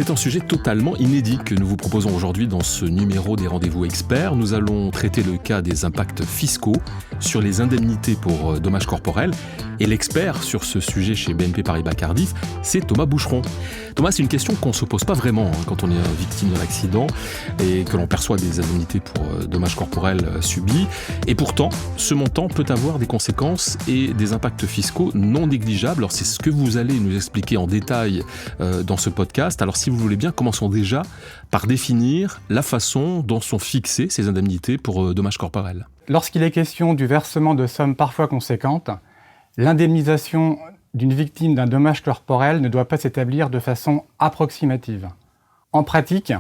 C'est un sujet totalement inédit que nous vous proposons aujourd'hui dans ce numéro des Rendez-vous Experts. Nous allons traiter le cas des impacts fiscaux sur les indemnités pour dommages corporels. Et l'expert sur ce sujet chez BNP Paribas Cardif, c'est Thomas Boucheron. Thomas, c'est une question qu'on ne se pose pas vraiment quand on est victime d'un accident et que l'on perçoit des indemnités pour dommages corporels subis. Et pourtant, ce montant peut avoir des conséquences et des impacts fiscaux non négligeables. Alors c'est ce que vous allez nous expliquer en détail dans ce podcast. Alors si vous voulez bien, commençons déjà par définir la façon dont sont fixées ces indemnités pour dommages corporels. Lorsqu'il est question du versement de sommes parfois conséquentes, l'indemnisation d'une victime d'un dommage corporel ne doit pas s'établir de façon approximative. En pratique,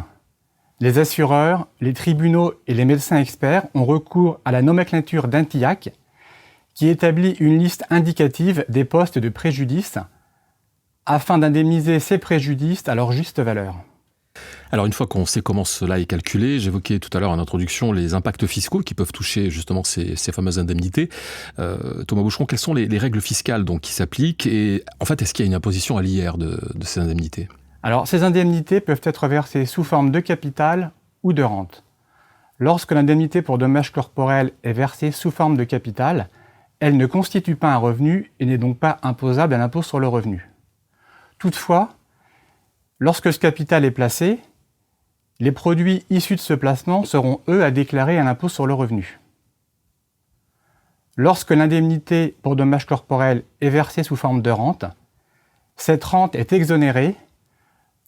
les assureurs, les tribunaux et les médecins experts ont recours à la nomenclature d'Intillac qui établit une liste indicative des postes de préjudice afin d'indemniser ces préjudices à leur juste valeur. Alors une fois qu'on sait comment cela est calculé, j'évoquais tout à l'heure en introduction les impacts fiscaux qui peuvent toucher justement ces fameuses indemnités. Thomas Boucheron, quelles sont les règles fiscales donc, qui s'appliquent et en fait est-ce qu'il y a une imposition à l'IR de ces indemnités ? Alors ces indemnités peuvent être versées sous forme de capital ou de rente. Lorsque l'indemnité pour dommages corporels est versée sous forme de capital, elle ne constitue pas un revenu et n'est donc pas imposable à l'impôt sur le revenu. Toutefois, lorsque ce capital est placé, les produits issus de ce placement seront, eux, à déclarer à l'impôt sur le revenu. Lorsque l'indemnité pour dommages corporels est versée sous forme de rente, cette rente est exonérée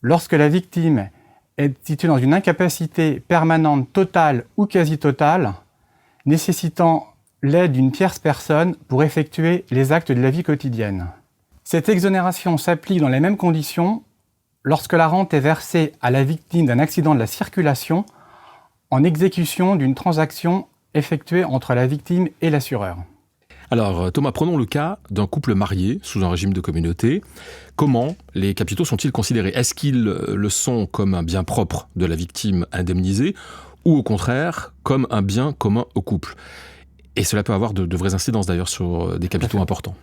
lorsque la victime est située dans une incapacité permanente totale ou quasi-totale, nécessitant l'aide d'une tierce personne pour effectuer les actes de la vie quotidienne. Cette exonération s'applique dans les mêmes conditions lorsque la rente est versée à la victime d'un accident de la circulation en exécution d'une transaction effectuée entre la victime et l'assureur. Alors Thomas, prenons le cas d'un couple marié sous un régime de communauté. Comment les capitaux sont-ils considérés ? Est-ce qu'ils le sont comme un bien propre de la victime indemnisée ou au contraire comme un bien commun au couple ? Et cela peut avoir de vraies incidences d'ailleurs sur des capitaux importants.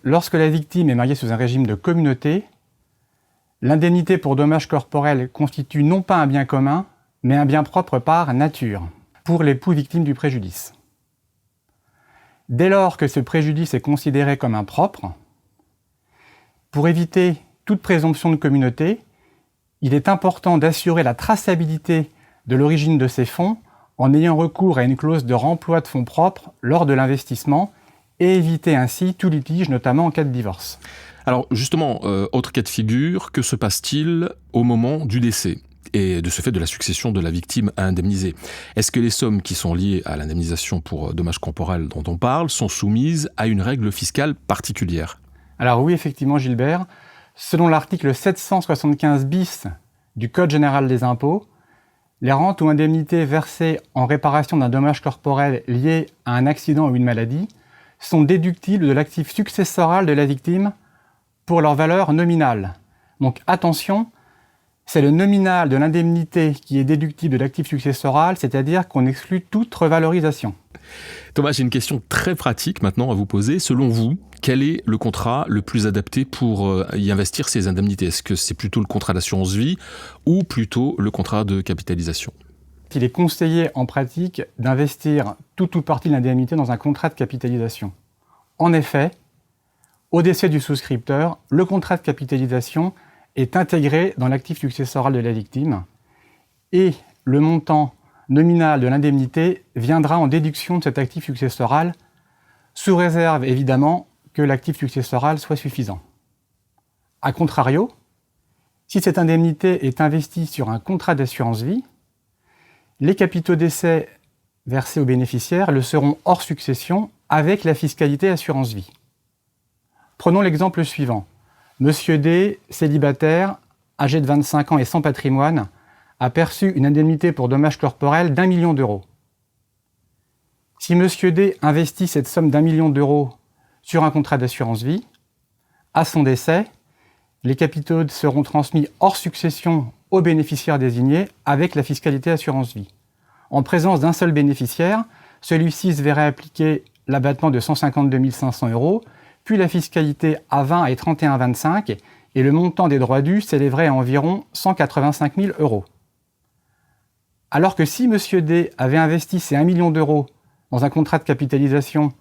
Lorsque la victime est mariée sous un régime de communauté, l'indemnité pour dommages corporels constitue non pas un bien commun, mais un bien propre par nature, pour l'époux victime du préjudice. Dès lors que ce préjudice est considéré comme impropre, pour éviter toute présomption de communauté, il est important d'assurer la traçabilité de l'origine de ces fonds en ayant recours à une clause de remploi de fonds propres lors de l'investissement et éviter ainsi tout litige, notamment en cas de divorce. Alors justement, autre cas de figure, que se passe-t-il au moment du décès et de ce fait de la succession de la victime à indemniser ? Est-ce que les sommes qui sont liées à l'indemnisation pour dommages corporels dont on parle sont soumises à une règle fiscale particulière ? Alors oui, effectivement Gilbert, selon l'article 775 bis du Code général des impôts, les rentes ou indemnités versées en réparation d'un dommage corporel lié à un accident ou une maladie sont déductibles de l'actif successoral de la victime pour leur valeur nominale. Donc attention, c'est le nominal de l'indemnité qui est déductible de l'actif successoral, c'est-à-dire qu'on exclut toute revalorisation. Thomas, j'ai une question très pratique maintenant à vous poser. Selon vous, quel est le contrat le plus adapté pour y investir ces indemnités ? Est-ce que c'est plutôt le contrat d'assurance vie ou plutôt le contrat de capitalisation ? Il est conseillé en pratique d'investir tout ou partie de l'indemnité dans un contrat de capitalisation. En effet, au décès du souscripteur, le contrat de capitalisation est intégré dans l'actif successoral de la victime et le montant nominal de l'indemnité viendra en déduction de cet actif successoral, sous réserve évidemment que l'actif successoral soit suffisant. A contrario, si cette indemnité est investie sur un contrat d'assurance vie, les capitaux décès versés aux bénéficiaires le seront hors succession avec la fiscalité assurance vie. Prenons l'exemple suivant. Monsieur D, célibataire, âgé de 25 ans et sans patrimoine, a perçu une indemnité pour dommages corporels d'1 million d'euros. Si Monsieur D investit cette somme d'1 million d'euros sur un contrat d'assurance vie, à son décès, les capitaux seront transmis hors succession aux bénéficiaires désignés avec la fiscalité assurance vie. En présence d'un seul bénéficiaire, celui-ci se verrait appliquer l'abattement de 152 500 euros, puis la fiscalité à 20 et 31,25 et le montant des droits dus s'élèverait à environ 185 000 €. Alors que si M. D avait investi ces 1 million d'euros dans un contrat de capitalisation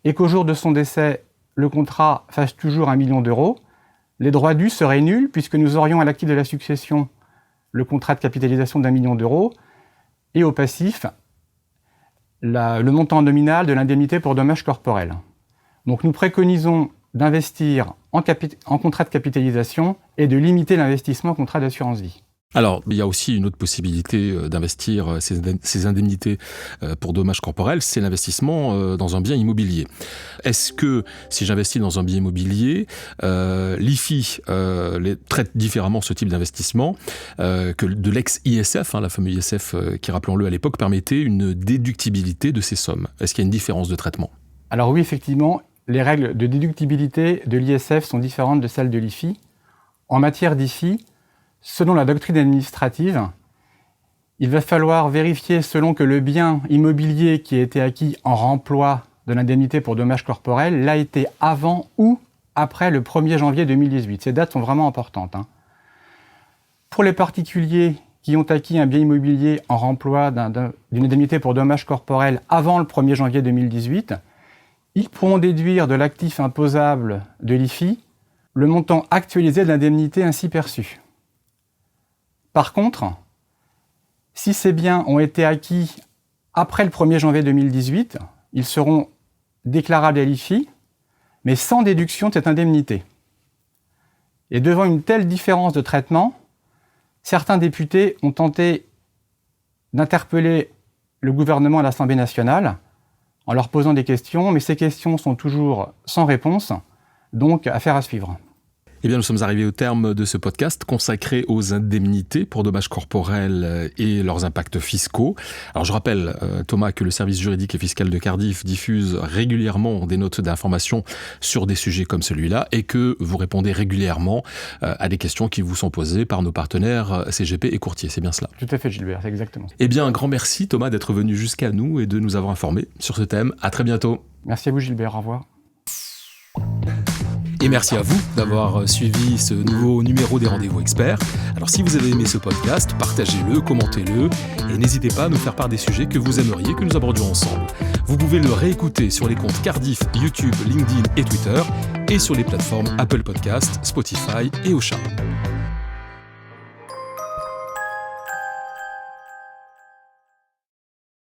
et qu'au jour de son décès, le contrat fasse toujours 1 million d'euros, les droits dus seraient nuls puisque nous aurions à l'actif de la succession le contrat de capitalisation d'1 million d'euros et au passif le montant nominal de l'indemnité pour dommages corporels. Donc nous préconisons d'investir en contrat de capitalisation et de limiter l'investissement en contrat d'assurance vie. Alors, il y a aussi une autre possibilité d'investir ces indemnités pour dommages corporels, c'est l'investissement dans un bien immobilier. Est-ce que, si j'investis dans un bien immobilier, l'IFI traite différemment ce type d'investissement que de l'ex-ISF, la fameuse ISF qui, rappelons-le, à l'époque, permettait une déductibilité de ces sommes. Est-ce qu'il y a une différence de traitement ? Alors oui, effectivement, les règles de déductibilité de l'ISF sont différentes de celles de l'IFI. En matière d'IFI, selon la doctrine administrative, il va falloir vérifier selon que le bien immobilier qui a été acquis en remploi de l'indemnité pour dommages corporels l'a été avant ou après le 1er janvier 2018. Ces dates sont vraiment importantes. Pour les particuliers qui ont acquis un bien immobilier en remploi d'une indemnité pour dommages corporels avant le 1er janvier 2018, ils pourront déduire de l'actif imposable de l'IFI le montant actualisé de l'indemnité ainsi perçue. Par contre, si ces biens ont été acquis après le 1er janvier 2018, ils seront déclarables à l'IFI, mais sans déduction de cette indemnité. Et devant une telle différence de traitement, certains députés ont tenté d'interpeller le gouvernement à l'Assemblée nationale en leur posant des questions, mais ces questions sont toujours sans réponse, donc affaire à suivre. Eh bien, nous sommes arrivés au terme de ce podcast consacré aux indemnités pour dommages corporels et leurs impacts fiscaux. Alors, je rappelle, Thomas, que le service juridique et fiscal de Cardiff diffuse régulièrement des notes d'information sur des sujets comme celui-là et que vous répondez régulièrement à des questions qui vous sont posées par nos partenaires CGP et courtiers. C'est bien cela? Tout à fait, Gilbert, c'est exactement ça. Eh bien, un grand merci, Thomas, d'être venu jusqu'à nous et de nous avoir informés sur ce thème. À très bientôt. Merci à vous, Gilbert. Au revoir. Et merci à vous d'avoir suivi ce nouveau numéro des Rendez-vous Experts. Alors si vous avez aimé ce podcast, partagez-le, commentez-le et n'hésitez pas à nous faire part des sujets que vous aimeriez que nous abordions ensemble. Vous pouvez le réécouter sur les comptes Cardiff, YouTube, LinkedIn et Twitter et sur les plateformes Apple Podcasts, Spotify et Ocha.